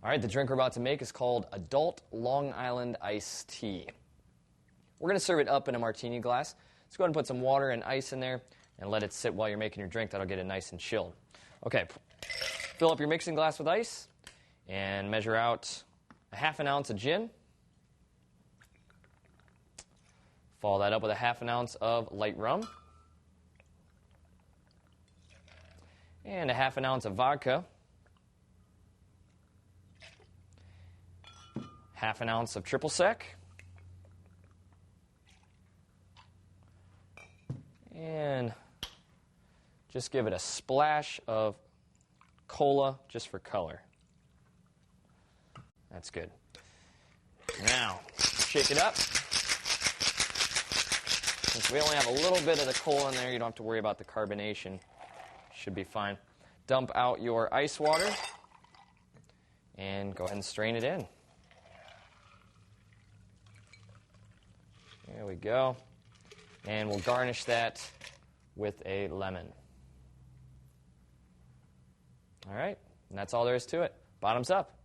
All right, the drink we're about to make is called Adult Long Island Iced Tea. We're going to serve it up in a martini glass. Let's go ahead and put some water and ice in there and let it sit while you're making your drink. That'll get it nice and chilled. Okay, fill up your mixing glass with ice and measure out a half an ounce of gin. Follow that up with a half an ounce of light rum. And a half an ounce of vodka. Half an ounce of triple sec. And just give it a splash of cola just for color. That's good. Now, shake it up. Since we only have a little bit of the cola in there, you don't have to worry about the carbonation. Should be fine. Dump out your ice water and go ahead and strain it in. There we go. And we'll garnish that with a lemon. All right, and that's all there is to it. Bottoms up.